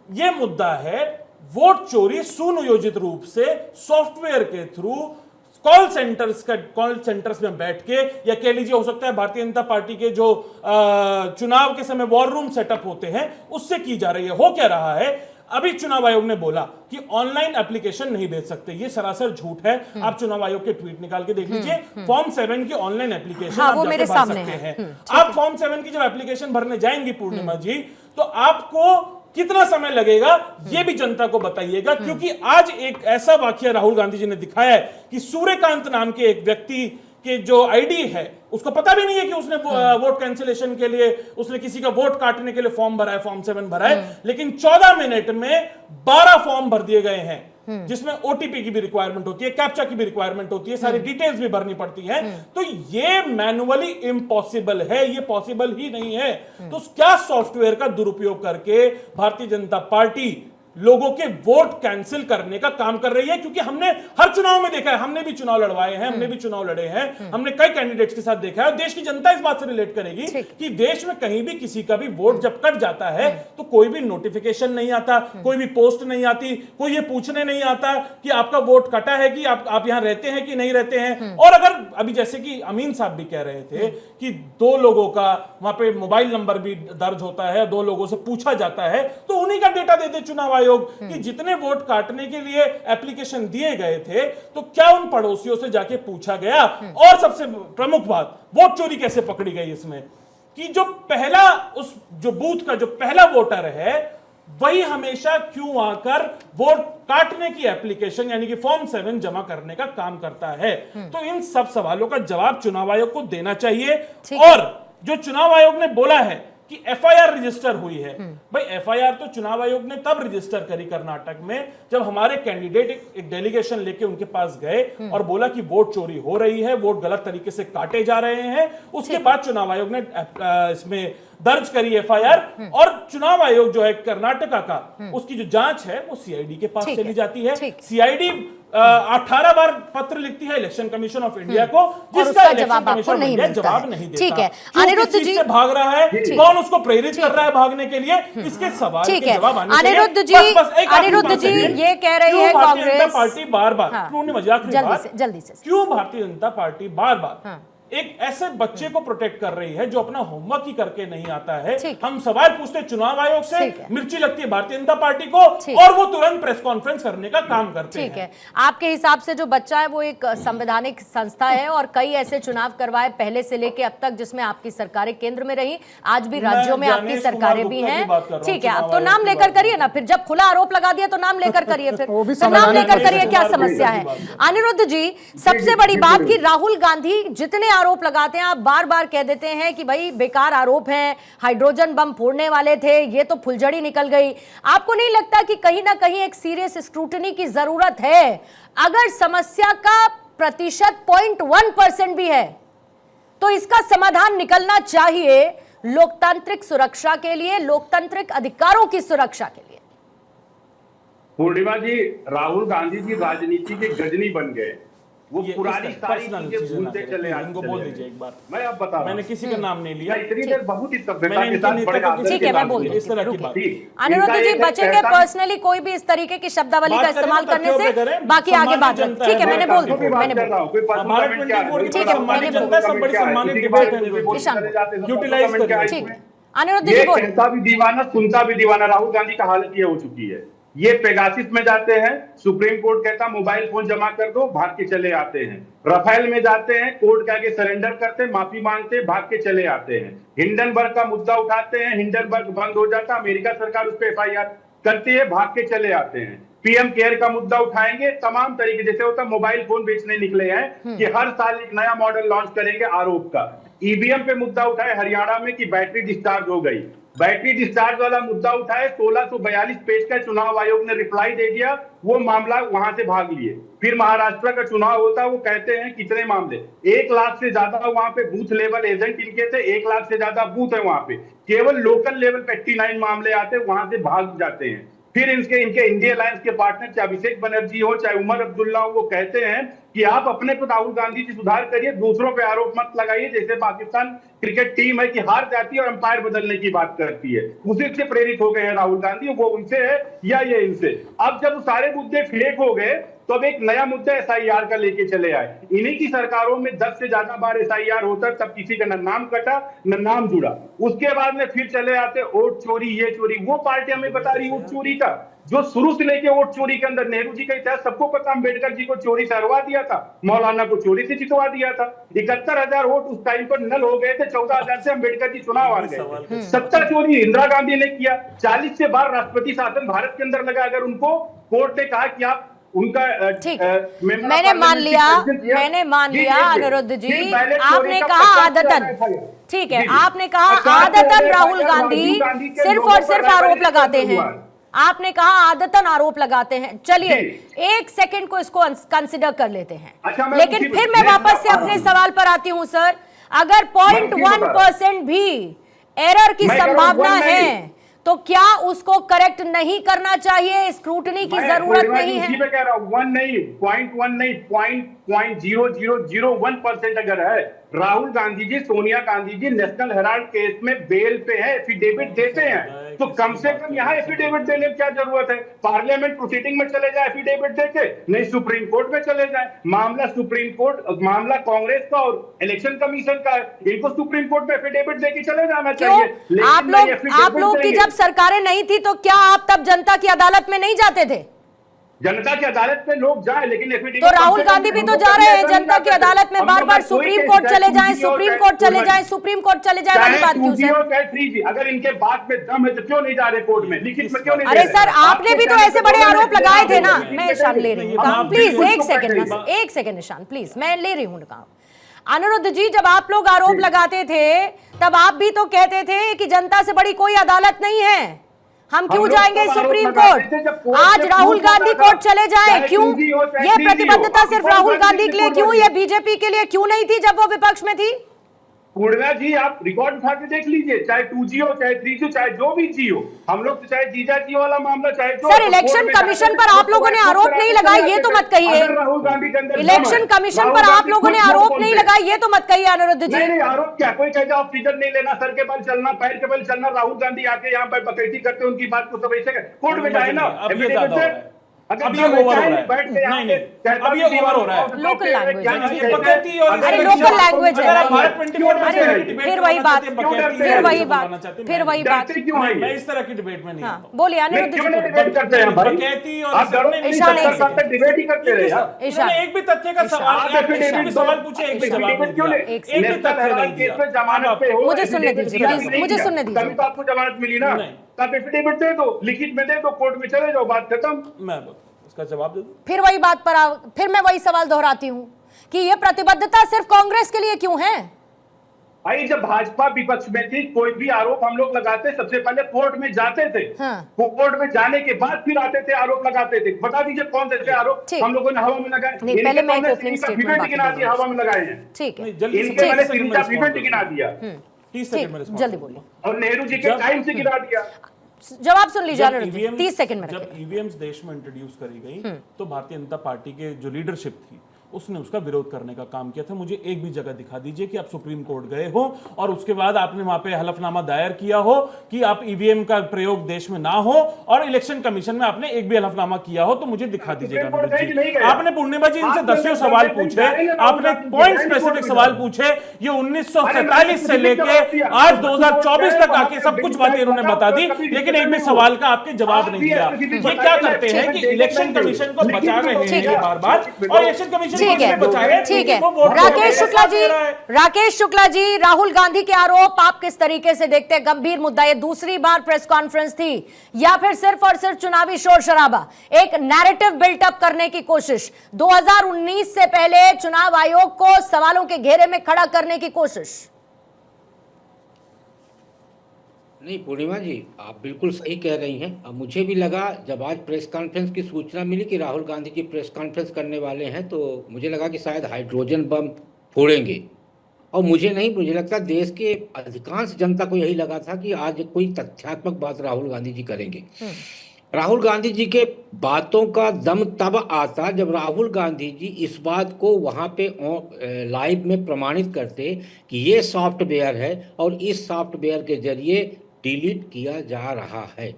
ये मुद्दा है वोट चोरी सुनियोजित रूप से सॉफ्टवेयर के थ्रू कॉल सेंटर्स में बैठ के, या कह लीजिए हो सकता है भारतीय जनता पार्टी के जो चुनाव के समय वॉर रूम सेटअप होते हैं उससे की जा रही है। हो क्या रहा है, अभी चुनाव आयोग ने बोला कि ऑनलाइन एप्लीकेशन नहीं भेज सकते, ये सरासर झूठ है। आप चुनाव आयोग के ट्वीट निकाल के देख लीजिए, फॉर्म 7 की ऑनलाइन एप्लीकेशन हाँ, आप वो जाके मेरे भर सामने सकते है। हैं। आप फॉर्म 7 की जब एप्लीकेशन भरने जाएंगी पूर्णिमा जी, तो आपको कितना समय लगेगा ये भी जनता को बताइएगा, क्योंकि आज एक ऐसा वाकया राहुल गांधी जी ने दिखाया है कि सूर्यकांत नाम के एक व्यक्ति के जो आईडी है उसको पता भी नहीं है कि उसने वोट कैंसिलेशन के लिए, उसने किसी का वोट काटने के लिए फॉर्म भरा है, फॉर्म 7 भरा है, लेकिन 14 मिनट में 12 फॉर्म भर दिए गए हैं, जिसमें ओटीपी की भी रिक्वायरमेंट होती है, कैप्चा की भी रिक्वायरमेंट होती है, सारी डिटेल्स भी भरनी पड़ती है। तो ये मैनुअली इम्पॉसिबल है, ये पॉसिबल ही नहीं है। तो क्या सॉफ्टवेयर का दुरुपयोग करके भारतीय जनता पार्टी लोगों के वोट कैंसिल करने का काम कर रही है? क्योंकि हमने हर चुनाव में देखा है, हमने भी चुनाव लड़वाए हैं, हमने भी चुनाव लड़े हैं, हमने कई कैंडिडेट्स के साथ देखा है, और देश की जनता इस बात से रिलेट करेगी कि देश में कहीं भी किसी का भी वोट जब कट जाता है तो कोई भी नोटिफिकेशन नहीं आता, कोई भी पोस्ट नहीं आती, कोई ये पूछने नहीं आता कि आपका वोट कटा है कि आप यहां रहते हैं कि नहीं रहते हैं। और अगर अभी जैसे कि अमीन साहब भी कह रहे थे कि 2 लोगों का वहां पे मोबाइल नंबर भी दर्ज होता है, 2 लोगों से पूछा जाता है, तो उन्हीं का डेटा देते चुनाव आयोग कि जितने वोट काटने के लिए एप्लीकेशन दिए गए थे तो क्या उन पड़ोसियों से जाके पूछा गया। और सबसे प्रमुख बात, वोट चोरी कैसे पकड़ी गई इसमें, कि जो पहला उस जो बूथ का जो पहला वोटर है वही हमेशा क्यों आकर वोट काटने की एप्लीकेशन यानी कि फॉर्म 7 जमा करने का काम करता है। तो इन सब सवालों का जवाब चुनाव आयोग को देना चाहिए। और जो चुनाव आयोग ने बोला है कि एफआईआर रजिस्टर हुई है, भाई एफआईआर तो चुनाव आयोग ने तब रजिस्टर करी कर्नाटक में जब हमारे कैंडिडेट एक डेलीगेशन लेके उनके पास गए और बोला कि वोट चोरी हो रही है, वोट गलत तरीके से काटे जा रहे हैं। उसके बाद चुनाव आयोग ने इसमें दर्ज करी एफआईआर, और चुनाव आयोग जो है कर्नाटका का, उसकी जो जांच है वो सीआईडी के पास चली जाती है। सीआईडी 18 बार पत्र लिखती है इलेक्शन कमीशन ऑफ इंडिया को, जिसका इलेक्शन कमीशन ऑफ इंडिया जवाब नहीं देता। ठीक है, अनिरुद्ध जी से भाग रहा है, कौन उसको प्रेरित कर रहा है भागने के लिए, इसके सवाल के जवाब आने चाहिए। अनिरुद्ध जी ये कह रही है कांग्रेस पार्टी बार-बार, जल्दी से क्यों भारतीय जनता पार्टी बार-बार एक ऐसे बच्चे को प्रोटेक्ट कर रही है जो अपना होमवर्क ही करके नहीं आता है। हम सवाल पूछते हैं चुनाव आयोग से, मिर्ची लगती है भारतीय जनता पार्टी को, और वो तुरंत प्रेस कॉन्फ्रेंस करने का काम करते हैं। ठीक है, आपके हिसाब से जो बच्चा है वो एक संवैधानिक संस्था है और कई ऐसे चुनाव करवाए पहले से लेके अब तक जिसमें आपकी सरकारें केंद्र में रही, आज भी राज्यों में आपकी सरकारें भी हैं। ठीक है, अब तो नाम लेकर करिए ना, फिर जब खुला आरोप लगा दिया तो नाम लेकर करिए, फिर नाम लेकर करिए, क्या समस्या है। अनिरुद्ध जी, सबसे बड़ी बात कि राहुल गांधी जितने आरोप लगाते हैं, आप बार बार कह देते हैं कि भाई बेकार आरोप हैं, हाइड्रोजन बम फोड़ने वाले थे, ये तो फुलझड़ी निकल गई। आपको नहीं लगता कि कहीं ना कहीं एक सीरियस स्क्रूटनी की जरूरत है? अगर समस्या का प्रतिशत 0.1% भी है तो इसका समाधान निकलना चाहिए लोकतांत्रिक सुरक्षा के लिए, लोकतांत्रिक अधिकारों की सुरक्षा के लिए। पूर्णिमा जी, राहुल गांधी जी राजनीति के गजनी बन गए, वो पुरानी सारी चीजें भूलते चले आए। इनको बोल दीजिए एक बार, मैं अब बता रहा हूं, मैंने किसी का नाम नहीं लिया, इतनी देर बहुत ही सभ्यता के साथ बड़े आदर ठीक है, मैं बोल इस तरह की बात। अनिरुद्ध जी बचेंगे पर्सनली कोई भी इस तरीके की शब्दावली का इस्तेमाल करने से, बाकी आगे बात है। ठीक है, मैंने बोल दिया, मैंने बोल ठीक है, मैंने जनता सब बड़ी सम्मानित डिबेट है, यूटिलाइज करिए। ठीक है, अनिरुद्ध जी बोलिए। कहता भी दीवाना, सुनता भी दीवाना। राहुल गांधी का हालत ये हो चुकी है, ये पेगासिस में जाते हैं, सुप्रीम कोर्ट कहता मोबाइल फोन जमा कर दो, भाग के चले आते हैं। रफेल में जाते हैं, कोर्ट के आगे सरेंडर करते, माफी मांगते, भाग के चले आते हैं। हिंडनबर्ग का मुद्दा उठाते हैं, हिंडनबर्ग बंद हो जाता, अमेरिका सरकार उस पर एफआईआर करती है, भाग के चले आते हैं। पीएम केयर का मुद्दा उठाएंगे, तमाम तरीके, जैसे होता मोबाइल फोन बेचने निकले हैं कि हर साल एक नया मॉडल लॉन्च करेंगे आरोप का। ईवीएम पे मुद्दा उठाए हरियाणा में कि बैटरी डिस्चार्ज हो गई, बैटरी डिस्चार्ज वाला मुद्दा उठाए, 1642 पेज का चुनाव आयोग ने रिप्लाई दे दिया, वो मामला वहां से भाग लिए। फिर महाराष्ट्र का चुनाव होता है, वो कहते हैं कितने मामले, 1 लाख से ज्यादा वहां पे बूथ लेवल एजेंट इनके थे, 1 लाख से ज्यादा बूथ है वहां पे, केवल लोकल लेवल पे 89 मामले आते, वहां से भाग जाते हैं। फिर इनके इंडिया अलायंस के पार्टनर चाहे अभिषेक बनर्जी हो चाहे उमर अब्दुल्ला हो, वो कहते हैं कि आप अपने पे राहुल गांधी जी सुधार करिए, दूसरों पे आरोप मत लगाइए। जैसे पाकिस्तान क्रिकेट टीम है कि हार जाती है और अंपायर बदलने की बात करती है, उसी से प्रेरित हो गए हैं राहुल गांधी, वो उनसे है या ये इनसे। अब जब सारे मुद्दे फेक हो गए तो अब एक नया मुद्दा एसआईआर का लेके चले आए। इन्हीं की सरकारों में 10 से ज्यादा बार एसआईआर होता, तब किसी का न नाम कटा न नाम जुड़ा। उसके बाद में फिर चले आते वोट चोरी, ये चोरी, वो पार्टी हमें बता रही वोट चोरी का, जो शुरू से लेके वोट चोरी के अंदर नेहरू जी का इतिहास सबको पता, अंबेडकर जी को चोरी से हरवा दिया था, मौलाना को चोरी से जितवा दिया था, 71,000 वोट उस टाइम पर नल हो गए थे, 14,000 से अंबेडकर जी चुनाव हार गए। सत्ता चोरी इंदिरा गांधी ने किया, 40 से बार राष्ट्रपति शासन भारत के अंदर लगा। अगर उनको कोर्ट ने कहा कि आप उनका ठीक, मैंने मान लिया अनिरुद्ध जी, आपने कहा आदतन, ठीक है, आपने कहा आदतन राहुल गांधी सिर्फ और सिर्फ आरोप लगाते हैं, आपने कहा आदतन आरोप लगाते हैं। चलिए एक सेकंड को इसको कंसिडर कर लेते हैं, लेकिन फिर मैं वापस से अपने सवाल पर आती हूं सर। अगर 0.1% भी एरर की संभावना है तो क्या उसको करेक्ट नहीं करना चाहिए? स्क्रूटनी की जरूरत नहीं है? मैं कह रहा हूं 1 नहीं, 0.1 नहीं, 0.0001% अगर है। Rahul Gandhi ji, Sonia Gandhi ji national Herald case में बेल पे है, एफिडेविट देते हैं, तो कम से कम यहाँ एफिडेविट देने की क्या जरूरत है? पार्लियामेंट प्रोसीडिंग में चले जाए एफिडेविट देके, नहीं सुप्रीम कोर्ट में चले जाए। मामला सुप्रीम कोर्ट, मामला कांग्रेस का और इलेक्शन कमीशन का, इनको सुप्रीम कोर्ट में एफिडेविट देके चले जाना चाहिए। आप लोग की जब सरकारें नहीं थी तो क्या आप तब जनता की अदालत में नहीं जाते थे? जनता की अदालत में लोग जाए, लेकिन तो राहुल गांधी भी तो जा रहे हैं जनता की अदालत में, बार बार सुप्रीम कोर्ट चले जाएं, सुप्रीम कोर्ट चले जाएं, सुप्रीम कोर्ट चले जाएं, वाली बात क्यों सर? अगर इनके बात में दम है तो क्यों नहीं जा रहे कोर्ट में, लिखित में क्यों नहीं? अरे सर, आपने भी तो ऐसे बड़े आरोप लगाए थे ना। मैं ईशान ले रही हूँ, प्लीज एक सेकेंड ईशान, प्लीज मैं ले रही हूँ काम। अनिरुद्ध जी, जब आप लोग आरोप लगाते थे तब आप भी तो कहते थे कि जनता से बड़ी कोई अदालत नहीं है, हम क्यों जाएंगे सुप्रीम कोर्ट? आज राहुल गांधी कोर्ट चले जाए, क्यों? ये प्रतिबद्धता सिर्फ राहुल गांधी के लिए क्यों, ये बीजेपी के लिए क्यों नहीं थी जब वो विपक्ष में थी? पूर्णा जी, आप रिकॉर्ड उठा के देख लीजिए, चाहे 2G हो चाहे 3G, चाहे जो भी जी हो, हम लोग तो चाहे जीजा जी वाला मामला, चाहे सर इलेक्शन कमीशन पर आप लोगों ने आरोप नहीं लगाए, ये तो मत कहिए। राहुल गांधी के अंदर इलेक्शन कमीशन पर आप लोगों ने आरोप नहीं लगाए, ये तो मत कहिए अनिरुद्ध जी। नहीं, आरोप क्या? कोई कहेगा ऑक्सीजन नहीं लेना, सर के बल चलना, पैर के बल चलना, राहुल गांधी आके यहाँ पर बकैती करते, उनकी बात को सब ऐसे कोर्ट में जाए ना। अब ये ओवर हो रहा है, नहीं, अब ये ओवर हो रहा है। लोकल लैंग्वेज, अरे लोकल लैंग्वेज है, फिर वही बात, फिर वही बात। मैं इस तरह की डिबेट में नहीं आता। बोलिए अनिरुद्ध जी, बकैती और एक भी तथ्य का सवाल पूछे, एक भी जवाब नहीं दिया, एक भी तथ्य नहीं दिया। मुझे सुनने दीजिए प्लीज, मुझे सुनने दीजिए। आपको जमानत मिली ना, तब एफिडेविट दे दो, लिखित में दे दो, कोर्ट में चले जाओ, बात खत्म। मैं उसका जवाब दे दूं? फिर वही बात पर फिर मैं वही सवाल दोहराती हूं कि ये प्रतिबद्धता सिर्फ कांग्रेस के लिए क्यों है? भाई, जब भाजपा विपक्ष में थी, कोई भी आरोप हम लोग लगाते, सबसे पहले कोर्ट में जाते थे। हाँ। कोर्ट में जाने के बाद फिर आते थे, आरोप लगाते थे। बता दीजिए कौन से आरोप हम लोगों ने हवा में लगाए? पहले मैं एक ओपनिंग स्टेटमेंट गिना दिया, हवा में लगाए हैं। ठीक है, इनके मैंने 3 गिना दिया, जल्दी बोलिए। और नेहरू जी के टाइम से गिरा दिया। जवाब सुन लीजिए, 30 सेकंड में। जब ईवीएम्स देश में इंट्रोड्यूस करी गई तो भारतीय जनता पार्टी के जो लीडरशिप थी उसने उसका विरोध करने का काम किया था। मुझे एक भी जगह दिखा दीजिए कि आप सुप्रीम कोर्ट गए हो और उसके बाद आपने वहां पे हलफनामा दायर किया हो कि आप ईवीएम का प्रयोग देश में ना हो, और इलेक्शन कमीशन में आपने एक भी हलफनामा किया हो तो मुझे दिखा दीजिएगा। आपने पूर्णिमा जी इनसे 10 सवाल पूछे, आपने पॉइंट स्पेसिफिक सवाल पूछे। ये 1947 से लेके आज 2024 तक आके सब कुछ बातें इन्होंने बता दी, लेकिन एक भी सवाल का आपके जवाब नहीं दिया। ये क्या करते हैं कि इलेक्शन कमीशन को बचा रहे हैं बार बार, और इलेक्शन कमीशन ठीक है। राकेश शुक्ला जी, राहुल गांधी के आरोप आप किस तरीके से देखते हैं? गंभीर मुद्दा, ये दूसरी बार प्रेस कॉन्फ्रेंस थी या फिर सिर्फ और सिर्फ चुनावी शोर शराबा, एक नैरेटिव बिल्टअप करने की कोशिश, 2019 से पहले चुनाव आयोग को सवालों के घेरे में खड़ा करने की कोशिश? नहीं पूर्णिमा जी, आप बिल्कुल सही कह रही हैं। अब मुझे भी लगा जब आज प्रेस कॉन्फ्रेंस की सूचना मिली कि राहुल गांधी जी प्रेस कॉन्फ्रेंस करने वाले हैं, तो मुझे लगा कि शायद हाइड्रोजन बम फोड़ेंगे, और मुझे लगता देश के अधिकांश जनता को यही लगा था कि आज कोई तथ्यात्मक बात राहुल गांधी जी करेंगे। राहुल गांधी जी के बातों का दम तब आता जब राहुल गांधी जी इस बात को वहां पे लाइव में प्रमाणित करते कि ये सॉफ्टवेयर है और इस सॉफ्टवेयर के जरिए डिलीट किया जा रहा है,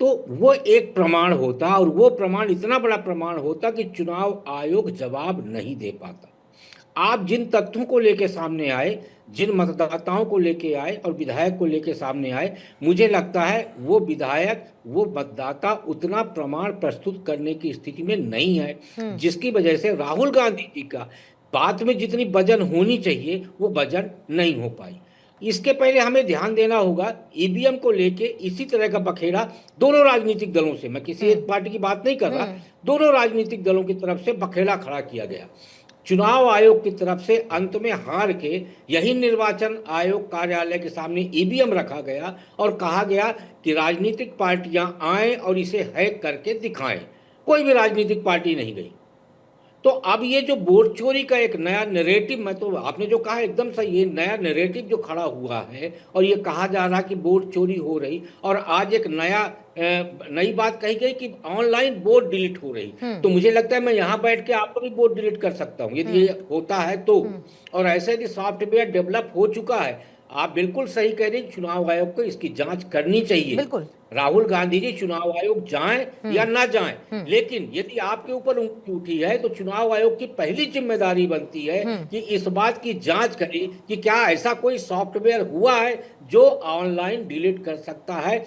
तो वो एक प्रमाण होता और वो प्रमाण इतना बड़ा प्रमाण होता कि चुनाव आयोग जवाब नहीं दे पाता। आप जिन तथ्यों को लेके सामने आए, जिन मतदाताओं को लेके आए और विधायक को लेके सामने आए, मुझे लगता है वो विधायक, वो मतदाता उतना प्रमाण प्रस्तुत करने की स्थिति में नहीं है, जिसकी वजह से राहुल गांधी जी का बात में जितनी वजन होनी चाहिए वो वजन नहीं हो पाई। इसके पहले हमें ध्यान देना होगा, ईवीएम को लेके इसी तरह का बखेड़ा दोनों राजनीतिक दलों से, मैं किसी एक पार्टी की बात नहीं कर रहा, दोनों राजनीतिक दलों की तरफ से बखेड़ा खड़ा किया गया। चुनाव आयोग की तरफ से अंत में हार के यही निर्वाचन आयोग कार्यालय के सामने ईवीएम रखा गया और कहा गया कि राजनीतिक पार्टियां आएं और इसे हैक करके दिखाएं। कोई भी राजनीतिक पार्टी नहीं गई। तो अब ये जो वोट चोरी का एक नया नैरेटिव, मैं तो आपने जो कहा एकदम सही, ये नया नैरेटिव जो खड़ा हुआ है और ये कहा जा रहा कि वोट चोरी हो रही, और आज एक नई बात कही गई कि ऑनलाइन वोट डिलीट हो रही, तो मुझे लगता है मैं यहाँ बैठ के आपको भी वोट डिलीट कर सकता हूँ यदि ये होता है तो। और ऐसे यदि सॉफ्टवेयर डेवलप हो चुका है, आप बिल्कुल सही कह रही, चुनाव आयोग को इसकी जांच करनी चाहिए। बिल्कुल। राहुल गांधी जी चुनाव आयोग जाएं या ना जाएं, लेकिन यदि आपके ऊपर उंगली उठी है तो चुनाव आयोग की पहली जिम्मेदारी बनती है कि इस बात की जांच करे कि क्या ऐसा कोई सॉफ्टवेयर हुआ है जो ऑनलाइन डिलीट कर सकता है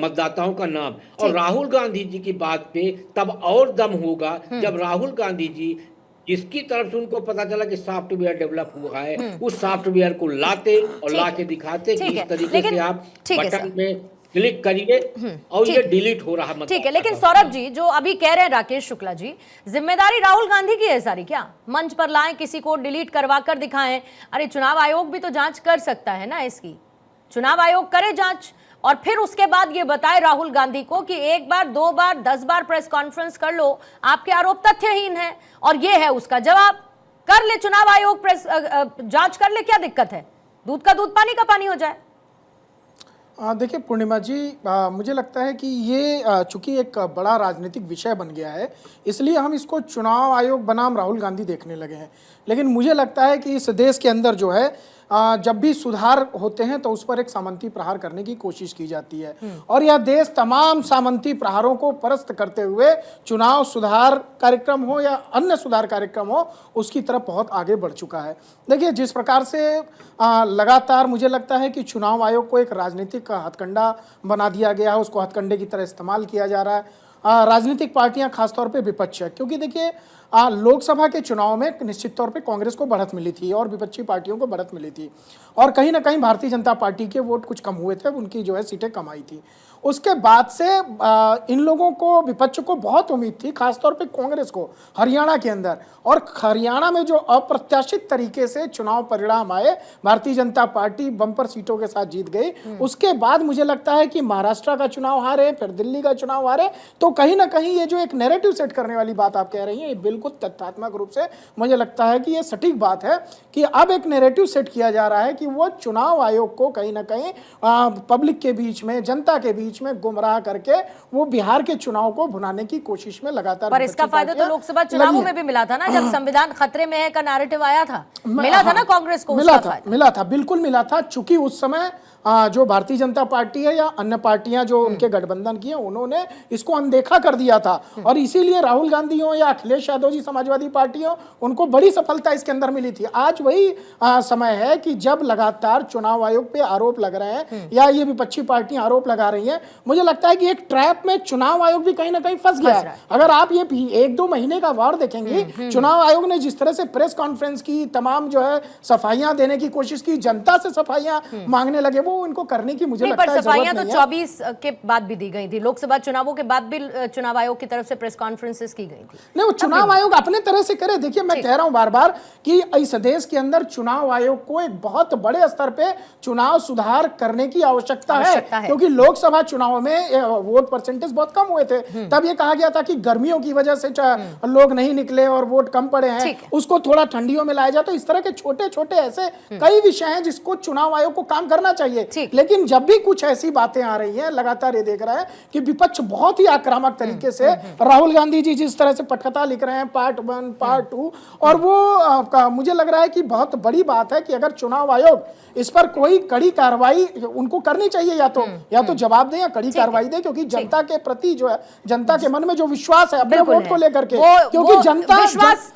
मतदाताओं का नाम। और राहुल गांधी जी की बात पे तब और दम होगा जब राहुल गांधी जी जिसकी तरफ से उनको पता चला कि सॉफ्टवेयर डेवलप हुआ है, उस सॉफ्टवेयर को लाते और लाके दिखाते कि इस तरीके से आप बटन में क्लिक करिए और ये डिलीट हो रहा। ठीक है, लेकिन सौरभ जी जो अभी कह रहे हैं राकेश शुक्ला जी, जिम्मेदारी राहुल गांधी की है सारी, क्या मंच पर लाएं, किसी को डिलीट करवा कर दिखाएं? अरे चुनाव आयोग भी तो जांच कर सकता है ना इसकी, चुनाव आयोग करे जांच और फिर उसके बाद ये बताए राहुल गांधी को कि एक बार, दो बार, 10 बार प्रेस कॉन्फ्रेंस कर लो, आपके आरोप तथ्यहीन है और ये है उसका जवाब। कर ले चुनाव आयोग, प्रेस जांच कर ले, क्या दिक्कत है? दूध का दूध, पानी का पानी हो जाए। देखिए पूर्णिमा जी, मुझे लगता है कि ये चूंकि एक बड़ा राजनीतिक विषय बन गया है, इसलिए हम इसको चुनाव आयोग बनाम राहुल गांधी देखने लगे हैं। लेकिन मुझे लगता है कि इस देश के अंदर जो है जब भी सुधार होते हैं तो उस पर एक सामंती प्रहार करने की कोशिश की जाती है, और यह देश तमाम सामंती प्रहारों को परस्त करते हुए चुनाव सुधार कार्यक्रम हो या अन्य सुधार कार्यक्रम हो, उसकी तरफ बहुत आगे बढ़ चुका है। देखिए जिस प्रकार से लगातार मुझे लगता है कि चुनाव आयोग को एक राजनीतिक हथकंडा बना दिया गया है, उसको हथकंडे की तरह इस्तेमाल किया जा रहा है। राजनीतिक पार्टियां खासतौर पे विपक्ष है, क्योंकि देखिए लोकसभा के चुनाव में निश्चित तौर पे कांग्रेस को बढ़त मिली थी और विपक्षी पार्टियों को बढ़त मिली थी, और कहीं ना कहीं भारतीय जनता पार्टी के वोट कुछ कम हुए थे, उनकी जो है सीटें कम आई थी। उसके बाद से इन लोगों को, विपक्ष को बहुत उम्मीद थी, खासतौर पे कांग्रेस को हरियाणा के अंदर, और हरियाणा में जो अप्रत्याशित तरीके से चुनाव परिणाम आए, भारतीय जनता पार्टी बम्पर सीटों के साथ जीत गई। उसके बाद मुझे लगता है कि महाराष्ट्र का चुनाव हारे, फिर दिल्ली का चुनाव हारे, तो कहीं ना कहीं ये जो एक नैरेटिव सेट करने वाली बात आप कह रही हैं, ये बिल्कुल तथ्यात्मक रूप से मुझे लगता है कि ये सटीक बात है कि अब एक नैरेटिव सेट किया जा रहा है कि वो चुनाव आयोग को कहीं ना कहीं पब्लिक के बीच में, जनता के बीच में गुमराह करके वो बिहार के चुनाव को भुनाने की कोशिश में लगातार। पर इसका फायदा तो लोकसभा चुनावों में भी मिला था ना, जब संविधान खतरे में है का नैरेटिव आया था, मिला था ना कांग्रेस को, मिला था, बिल्कुल मिला था। चूंकि उस समय जो भारतीय जनता पार्टी है या अन्य पार्टियां जो उनके गठबंधन की हैं, उन्होंने इसको अनदेखा कर दिया था, और इसीलिए राहुल गांधी हो या अखिलेश यादव जी समाजवादी पार्टी हो, उनको बड़ी सफलता इसके अंदर मिली थी। आज वही समय है कि जब लगातार चुनाव आयोग पे आरोप लग रहे हैं या ये विपक्षी पार्टियां आरोप लगा रही हैं, मुझे लगता है कि एक ट्रैप में चुनाव आयोग भी कहीं ना कहीं फंस गया है। अगर आप ये 1-2 महीने का वार देखेंगे, चुनाव आयोग ने जिस तरह से प्रेस कॉन्फ्रेंस की, तमाम जो है सफाइयां देने की कोशिश की, जनता से सफाइयां मांगने लगे, वो उनको करने की मुझे लगता है सफाइयां तो 24 के बाद भी दी गई थी, लोकसभा चुनावों के बाद भी चुनाव आयोग की तरफ से प्रेस कॉन्फ्रेंसेस की गई थी। नहीं, वो चुनाव आयोग अपने तरह से करे। देखिए मैं कह रहा हूं बार बार कि इस देश के अंदर चुनाव आयोग को एक बहुत बड़े स्तर पे चुनाव सुधार करने की आवश्यकता है, क्योंकि लोकसभा चुनाव में वोट परसेंटेज बहुत कम हुए थे। तब ये कहा गया था कि गर्मियों की वजह से लोग नहीं निकले और वोट कम पड़े हैं, उसको थोड़ा ठंडियों में लाया जाए। तो इस तरह के छोटे छोटे ऐसे कई विषय हैं जिसको चुनाव आयोग को काम करना चाहिए। ठीक। लेकिन जब भी कुछ ऐसी बातें आ रही हैं, लगातार ये देख रहा है कि विपक्ष बहुत ही आक्रामक तरीके से राहुल गांधी जी जिस तरह से पटकथा लिख रहे हैं, पार्ट 1 पार्ट 2, और वो मुझे लग रहा है कि बहुत बड़ी बात है कि अगर चुनाव आयोग इस पर कोई कड़ी कार्रवाई उनको करनी चाहिए, या तो जवाब दें या कड़ी कार्रवाई दें, क्योंकि जनता के प्रति जो है, जनता के मन में जो विश्वास है अपने वोट को लेकर के, क्योंकि जनता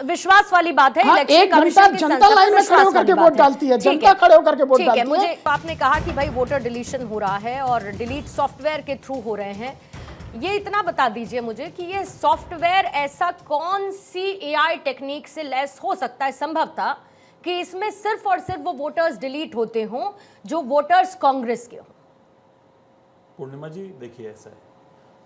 विश्वास वाली बात है। हाँ, एक घंटा जनता लाइन में खड़े होकर के वोट डालती है, जनता खड़े होकर के वोट डालती है। मुझे आपने कहा कि भाई वोटर डिलीशन हो रहा है और डिलीट सॉफ्टवेयर के थ्रू हो रहे हैं, ये इतना बता दीजिए मुझे कि ये सॉफ्टवेयर ऐसा कौन सी एआई टेक्निक से लैस हो सकता है संभवतः कि इसमें सिर्फ और सिर्फ वो वोटर्स डिलीट होते हों जो वोटर्स कांग्रेस के हों? पूर्णिमा जी देखिए, ऐसा है,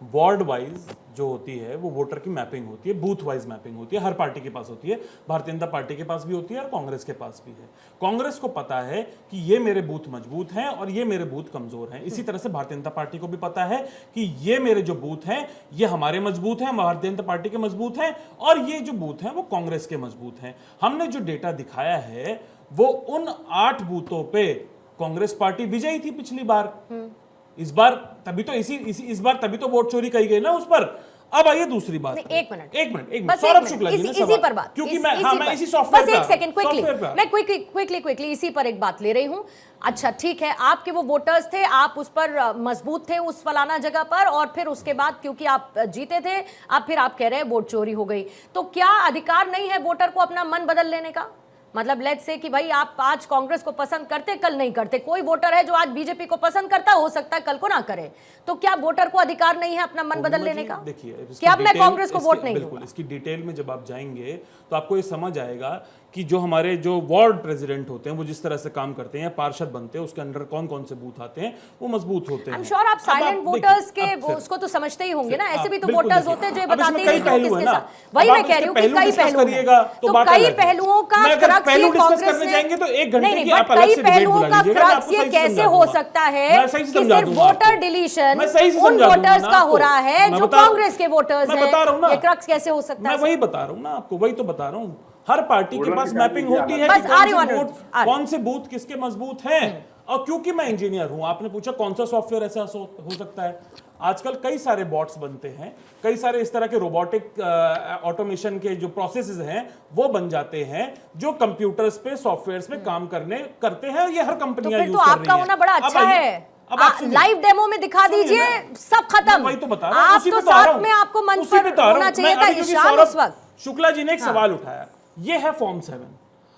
वार्ड वाइज जो होती है वो वोटर की मैपिंग होती है, बूथ वाइज मैपिंग होती है, हर पार्टी के पास होती है, भारतीय जनता पार्टी के पास भी होती है और कांग्रेस के पास भी है। कांग्रेस को पता है कि ये मेरे बूथ मजबूत हैं और ये मेरे बूथ कमजोर हैं। इसी तरह से भारतीय जनता पार्टी को भी पता है कि ये मेरे जो बूथ हैं ये हमारे मजबूत हैं, भारतीय जनता पार्टी के मजबूत हैं, और ये जो बूथ हैं वो कांग्रेस के मजबूत हैं। हमने जो डेटा दिखाया है वो उन 8 बूथों पे कांग्रेस पार्टी विजयी थी पिछली बार। इस बार तभी तो वोट चोरी कही गई ना उस पर। अब आइए दूसरी बात, एक मिनट सौरभ शुक्ला जी ने इसी पर बात, क्योंकि मैं इसी सॉफ्टवेयर बस एक सेकंड क्विकली इसी पर एक बात ले रही हूं। अच्छा ठीक है, आपके वो वोटर्स थे, आप उस पर मजबूत थे उस फलाना जगह पर, और फिर उसके बाद क्योंकि आप जीते थे फिर आप कह रहे हैं वोट चोरी हो गई, तो क्या अधिकार नहीं है वोटर को अपना मन बदल लेने का? मतलब लेट्स से कि भाई आप आज कांग्रेस को पसंद करते, कल नहीं करते, कोई वोटर है जो आज बीजेपी को पसंद करता हो सकता है कल को ना करे, तो क्या वोटर को अधिकार नहीं है अपना मन बदल लेने का? देखिए, कि अब मैं कांग्रेस को वोट नहीं दूंगा। इसकी डिटेल में जब आप जाएंगे तो आपको ये समझ आएगा कि जो हमारे जो वार्ड प्रेसिडेंट होते हैं वो जिस तरह से काम करते हैं, पार्षद बनते हैं, उसके अंदर कौन कौन से बूथ आते हैं वो मजबूत होते हैं। आई एम श्योर आप साइलेंट वोटर्स के उसको तो समझते ही होंगे ना, ऐसे भी तो वोटर्स होते हैं जो बताते ही नहीं किसके साथ। वही मैं कह रही हूँ कि कई पहलू हैं, तो कई पहलुओं का क्रक्स ये कांग्रेस ने, जाएंगे तो एक घंटे नहीं, की आप अलग कई से डिबेट पहलुओं बुला का लीजिएगा, क्रक्स ये कैसे हो सकता है कि सिर्फ वोटर डिलीशन उन वोटर्स का हो रहा है जो कांग्रेस के वोटर्स हैं, ये क्रक्स कैसे हो सकता है? मैं वही बता रहा हूँ ना आपको, वही तो बता रहा हूँ। हर पार्टी के पास मैपिंग होती है कि कौन से बूथ किसके मजबूत हैं। और क्योंकि मैं इंजीनियर हूं, आपने पूछा कौन सा सॉफ्टवेयर ऐसा हो सकता है, आजकल कई सारे बॉट्स बनते हैं, कई सारे इस तरह के रोबोटिक ऑटोमेशन के जो प्रोसेसेस हैं वो बन जाते हैं जो कंप्यूटर्स पे सॉफ्टवेयर्स पे काम करते हैं, ये हर कंपनियां यूज कर रही हैं। आपका होना बड़ा अच्छा है, लाइव डेमो में दिखा दीजिए, सब खत्म। वही तो बता रहा हूं, आप तो साथ में आपको मंच पर होना चाहिए था ईशान उस वक्त। शुक्ला जी ने एक सवाल उठाया, ये है फॉर्म 7।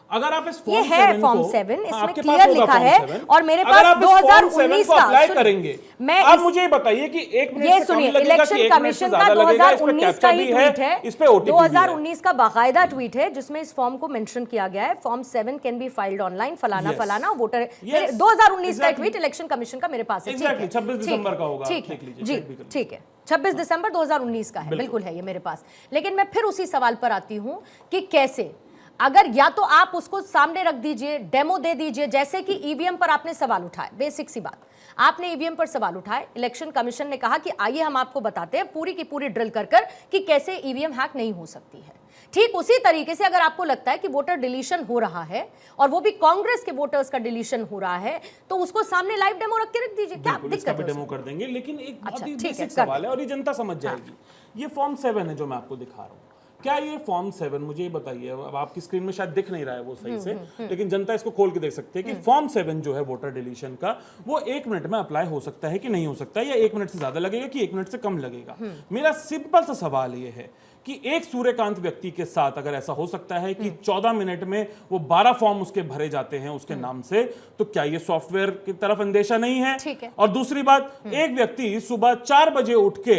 अगर आप इस ये है फॉर्म 7, इसमें क्लियर लिखा है, और मेरे पास 2019 का अप्लाई करेंगे। मैं आप मुझे बताइए कि एक मिनट ये सुनिए, इलेक्शन कमीशन का 2019 का ही ट्वीट है, इस पे ओटीपी 2019 का बाकायदा ट्वीट है जिसमें इस फॉर्म को मेंशन किया गया है, form 7 can be filed online फलाना फलाना वोटर। 2019 का ट्वीट इलेक्शन कमीशन का मेरे पास है, 26 दिसंबर का होगा, ठीक है जी, ठीक है, 26 दिसंबर 2019 का है, बिल्कुल है ये मेरे पास। लेकिन मैं फिर उसी सवाल पर आती हूं कि कैसे, अगर या तो आप उसको सामने रख दीजिए, डेमो दे दीजिए, जैसे कि ईवीएम पर आपने सवाल उठाए, बेसिक सी बात, आपने ईवीएम पर सवाल उठाए, इलेक्शन कमीशन ने कहा कि आइए हम आपको बताते हैं पूरी की पूरी ड्रिल कर कि कैसे ईवीएम हैक नहीं हो सकती है। ठीक उसी तरीके से अगर आपको लगता है कि वोटर डिलीशन हो रहा है और वो भी कांग्रेस के वोटर्स का डिलीशन हो रहा है, तो उसको सामने लाइव डेमो रख के रख दीजिए, क्या दिक्कत है? डेमो कर देंगे, लेकिन एक बहुत ही बेसिक सवाल है और ये जनता समझ जाएगी। ये फॉर्म 7 है जो मैं आपको दिखा रहा हूँ, क्या ये फॉर्म 7, मुझे ये बताइए, अब आपकी स्क्रीन में शायद दिख नहीं रहा है वो सही से, लेकिन जनता इसको खोल के देख सकते हैं कि फॉर्म 7 जो है वोटर डिलीशन का, वो 1 मिनट में अप्लाई हो सकता है कि नहीं हो सकता है, या 1 मिनट से ज्यादा लगेगा कि 1 मिनट से कम लगेगा। मेरा सिंपल सा सवाल ये है कि एक सूर्यकांत व्यक्ति के साथ अगर ऐसा हो सकता है कि 14 मिनट में वो 12 फॉर्म उसके भरे जाते हैं उसके नाम से, तो क्या ये सॉफ्टवेयर की तरफ अंदेशा नहीं है? और दूसरी बात, एक व्यक्ति सुबह 4 बजे उठ के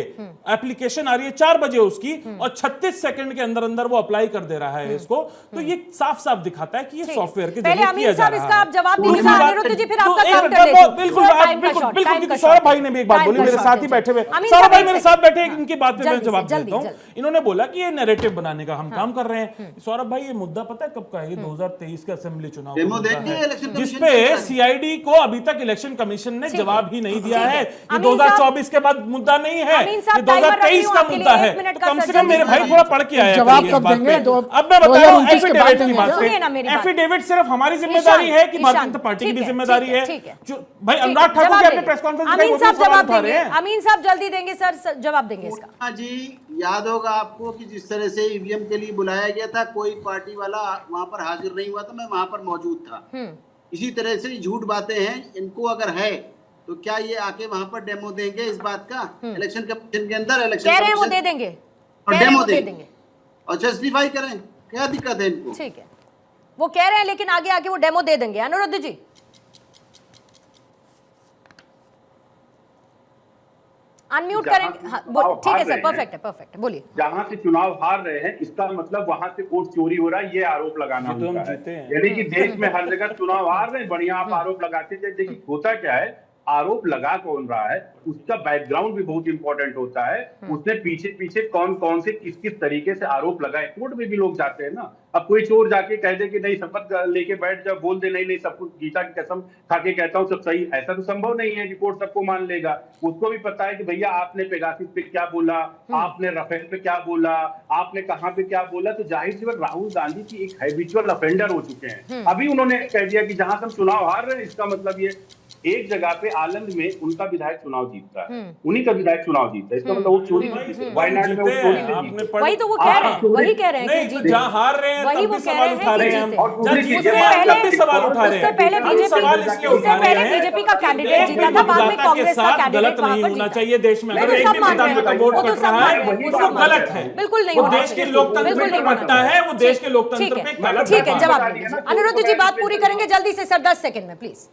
एप्लीकेशन आ रही है 4 बजे उसकी, और 36 सेकंड के अंदर अंदर वो अप्लाई कर दे रहा है इसको, तो ये साफ साफ दिखाता है कि ये सॉफ्टवेयर के जरिए किया जा रहा है। इसका आप जवाब दीजिए, अनिरुद्ध जी, फिर आपका काम कर लेते हैं। बिल्कुल, सौरभ भाई ने भी एक बात बोली, मेरे साथ ही बैठे हुए, सौरभ भाई मेरे साथ बैठे, इनकी बात पे मैं जवाब देता हूं। इन्होंने बोला बोला कि ये नैरेटिव बनाने का हम काम कर रहे हैं। सौरभ भाई, ये मुद्दा पता है कब का है? ये 2023 के असेंबली चुनाव का डेमो मुद्दा देख लिया है, इलेक्शन कमीशन जिसपे ने? सीआईडी को अभी तक इलेक्शन कमीशन ने जवाब ही नहीं दिया है। ये 2024 के बाद मुद्दा नहीं है, अमीन साहब, ये 2023 का आपके लिए मुद्दा है। 1 मिनट का कम से सर कम मेरे जल्दी भाई थोड़ा पढ़ के आया जवाब करिए कब इस बात देंगे? पे। अब मैं बता रहा हूँ 2029 के बाद एफिडेविट की देंगे बात क्या? सुनिए ना मेरी पे। बात। एफिडेविट सिर्फ हमारी जिम्मेदारी है कि भारतीय जनता पार्टी की भी जिम्मेदारी है? भाई अनुराग ठाकुर के अपने प्रेस कॉन्फ्रेंस में अमीन साहब सवाल जवाब उठा रहे देंगे, हैं। अमीन साहब जल्दी देंगे सर, जवाब देंगे इसका। हाँ जी, याद होगा आपको कि जिस तरह से ईवीएम के लिए बुलाया गया था, कोई पार्टी वाला वहां पर हाजिर नहीं हुआ था, मैं वहां पर मौजूद था। इसी तरह से झूठ बातें हैं, इनको अगर है तो क्या ये आके वहां पर डेमो देंगे इस बात का? इलेक्शन कमीशन के अंदर इलेक्शन कह रहे हैं वो कमीशन दे देंगे, और कह रहे हैं डेमो वो दे देंगे देंगे। और जस्टिफाई करें, क्या दिक्कत है इनको? ठीक है, वो कह रहे हैं, लेकिन आगे आके वो डेमो दे देंगे। अनुरुद्ध जी, अनम्यूट करेंगे। हाँ, ठीक है सर, परफेक्ट है, परफेक्ट है, बोलिए। जहां से चुनाव हार रहे हैं, इसका मतलब वहां से वोट चोरी हो रहा है, ये आरोप लगाना ये तो हम उनका है। जीते हैं। यानी कि देश में हर जगह चुनाव हार रहे हैं, बढ़िया आप आरोप लगाते थे। देखिए होता क्या है, आरोप लगा कौन रहा है उसका बैकग्राउंड भी बहुत इंपॉर्टेंट होता है। उसने पीछे पीछे कौन कौन से किस किस तरीके से आरोप लगाए। कोर्ट में भी लोग जाते हैं ना। अब कोई चोर जाके कह दे कि नहीं शपथ लेके बैठ जा, बोल दे नहीं नहीं सब कुछ गीता की कसम खा के कहता हूँ सब सही, ऐसा तो संभव नहीं है कि कोर्ट सबको मान लेगा। उसको भी पता है कि भैया आपने पेगासिस पे क्या बोला, आपने राफेल पे क्या बोला, आपने कहां पे क्या बोला। तो जाहिर सी बात राहुल गांधी की एक हैबिचुअल ऑफेंडर हो चुके हैं। अभी उन्होंने कह दिया कि जहां हम चुनाव हार रहे हैं, इसका मतलब ये एक जगह पे आलंद में उनका विधायक चुनाव जीतता है, उन्हीं का विधायक चुनाव जीतता है। इसका मतलब वो चोरी वायनाड में वो चोरी से जीते। वही तो वो कह रहे हैं, वही कह रहे हैं नहीं, कि तो जीते। जहाँ हार रहे हैं वही तब वो भी कह सवाल रहे उठा हैं रहे कि हैं हम, जीते। और जहाँ उससे जीत रहे हैं तब भी सवाल उठा रहे उससे हैं। पहले हम बीजेपी सवाल इसलिए उठा रहे हैं बीजेपी का कैंडिडेट एक जीता भी था, बाद में मतदाता के कांग्रेस का साथ कैंडिडेट गलत वहां नहीं पर होना जीता। चाहिए देश में। नहीं, अगर तो एक सब भी मान रहे मतदाता हैं, का वोट वो तो कट सब रहा मान है रहे हैं, वो वो सब मान गलत रहे है। हैं। बिल्कुल नहीं वो होना देश के चाहिए। लोकतंत्र बिल्कुल पे नहीं होना कटता है, वो देश के ठीक लोकतंत्र है, पे गलत ठीक है, है। जवाब दीजिए। अनिरुद्ध जी बात पूरी करेंगे जल्दी से सर, 10 सेकंड में प्लीज।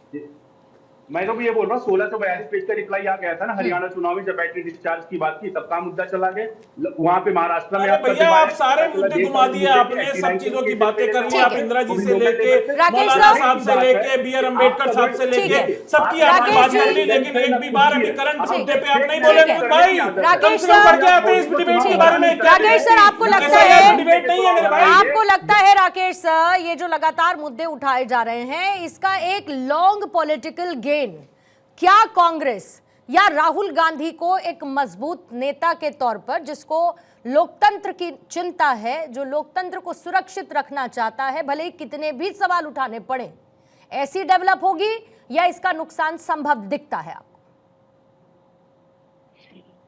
मैं तो भी ये बोल रहा हूँ 1642 पेज का रिप्लाई आ गया था ना हरियाणा चुनाव में, जब बैटरी डिस्चार्ज की बात की तब का मुद्दा चला गया। वहां पे महाराष्ट्र में अरे भैया आप सारे मुद्दे घुमा दिए आपने, सब चीजों की बातें कर ली। आप इंदिरा जी से लेके मौलाना साहब से लेके बी.आर. अम्बेडकर साहब से लेके सबकी आपने बात कर ली, लेकिन एक भी बार अभी करंट मुद्दे पे आप नहीं बोले भाई। कम से कम करके आते हैं इस डिबेट के बारे में। राकेश सर, आपको लगता है डिबेट नहीं है मेरे भाई? आपको लगता है राकेश सर, ये जो लगातार मुद्दे उठाए जा रहे हैं, इसका एक लॉन्ग पॉलिटिकल गेन क्या कांग्रेस या राहुल गांधी को एक मजबूत नेता के तौर पर, जिसको लोकतंत्र की चिंता है, जो लोकतंत्र को सुरक्षित रखना चाहता है, भले ही कितने भी सवाल उठाने पड़े, ऐसी डेवलप होगी या इसका नुकसान संभव दिखता है आपको?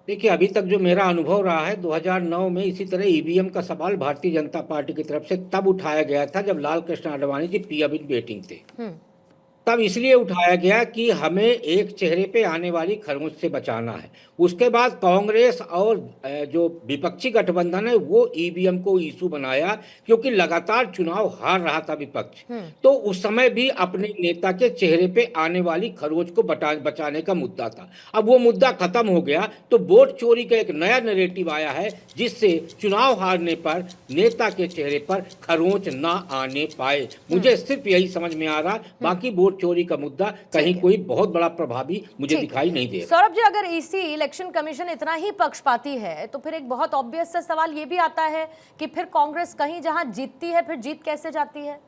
देखिए, अभी तक जो मेरा अनुभव रहा है, 2009 में इसी तरह ईवीएम का सवाल भारतीय जनता पार्टी की तरफ से तब उठाया गया था जब Lal Krishna Advani ji PM in waiting थे। तब इसलिए उठाया गया कि हमें एक चेहरे पे आने वाली खरोंच से बचाना है। उसके बाद कांग्रेस और जो विपक्षी गठबंधन है वो ईवीएम को इशू बनाया, क्योंकि लगातार चुनाव हार रहा था विपक्ष। तो उस समय भी अपने नेता के चेहरे पे आने वाली खरोंच को बचाने का मुद्दा था। अब वो मुद्दा खत्म हो गया, तो वोट चोरी का एक नया नैरेटिव आया है, जिससे चुनाव हारने पर नेता के चेहरे पर खरोंच ना आने पाए। मुझे सिर्फ यही समझ में आ रहा, बाकी वोट चोरी का मुद्दा कहीं कोई बहुत बड़ा प्रभावी मुझे दिखाई नहीं दे रहा। सौरभ जी, अगर इसी इलेक्शन कमीशन इतना ही पक्षपाती है तो फिर एक बहुत ऑब्वियस सा सवाल ये भी आता है कि फिर कांग्रेस कहीं जहां जीतती है फिर जीत कैसे जाती है?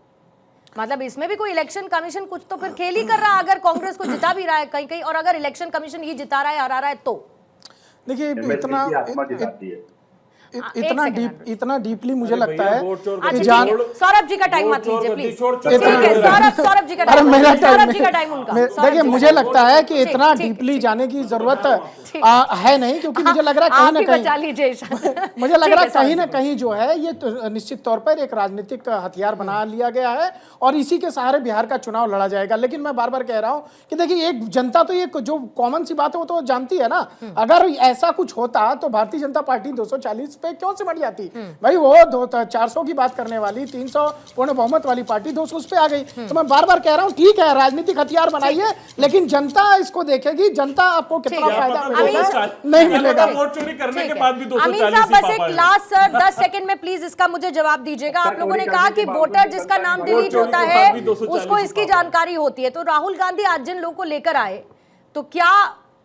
मतलब इसमें भी कोई इलेक्शन कमीशन कुछ तो फिर खेल ही कर रहा है, अगर कांग्रेस को जिता भी रहा है कहीं कहीं, और अगर इलेक्शन कमीशन ही जिता रहा है, हरा रहा है तो देखिए इतना डीपली मुझे अरे लगता भैया, है वोट चोर कि कर जान दीजिए। सौरभ जी का टाइम मत वोट लीजिए चोर प्लीज। कर दी, ठीक है, सौरभ जी का अरे टाइम, मेरा सौरभ जी का टाइम उनका। देखिए, मुझे लगता है कि इतना डीपली जाने की जरूरत है नहीं, क्योंकि मुझे लग रहा है कहीं ना कहीं मुझे लग रहा है कहीं ना कहीं जो है ये तो निश्चित तौर पर एक राजनीतिक हथियार बना लिया गया है और इसी के सहारे बिहार का चुनाव लड़ा जाएगा। लेकिन मैं बार बार कह रहा हूं कि देखिए, एक जनता तो ये जो कॉमन सी बात है वो तो जानती है ना। अगर ऐसा कुछ होता तो भारतीय जनता पार्टी 240 पे क्यों सिमट जाती भाई? वो 400 की बात करने वाली 300 पूर्ण बहुमत वाली पार्टी 200 पे आ गई। तो मैं बार बार कह रहा हूं, ठीक है राजनीतिक हथियार बनाइए, लेकिन जनता इसको देखेगी, जनता आपको कितना फायदा मिलेगा नहीं मिलेगा। वोट चोरी करने के बाद भी 240 अमीन साहब, बस एक लास्ट सर 10 सेकंड में प्लीज इसका मुझे जवाब दीजिएगा। आप लोगों ने कहा कि वोटर जिसका नाम डिलीट होता है उसको इसकी जानकारी होती है, तो राहुल गांधी आज जिन लोगों को लेकर आए, तो क्या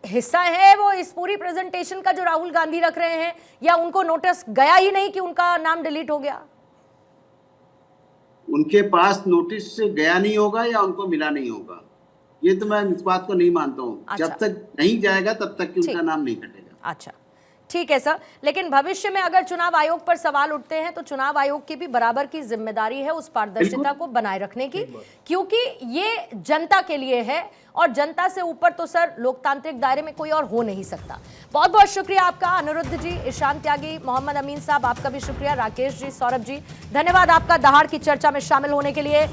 हिस्सा है वो इस पूरी प्रेजेंटेशन का जो राहुल गांधी रख रहे हैं, या उनको नोटिस गया ही नहीं कि उनका नाम डिलीट हो गया? उनके पास नोटिस गया नहीं होगा या उनको मिला नहीं होगा, ये तो मैं इस बात को नहीं मानता हूँ। अच्छा। जब तक नहीं जाएगा तब तक कि उनका नाम नहीं कटेगा। अच्छा, ठीक है सर, लेकिन भविष्य में अगर चुनाव आयोग पर सवाल उठते हैं तो चुनाव आयोग की भी बराबर की जिम्मेदारी है उस पारदर्शिता को बनाए रखने की, क्योंकि ये जनता के लिए है और जनता से ऊपर तो सर लोकतांत्रिक दायरे में कोई और हो नहीं सकता। बहुत बहुत शुक्रिया आपका अनिरुद्ध जी, ईशान त्यागी, मोहम्मद अमीन साहब, आपका भी शुक्रिया, राकेश जी, सौरभ जी, धन्यवाद आपका दहाड़ की चर्चा में शामिल होने के लिए।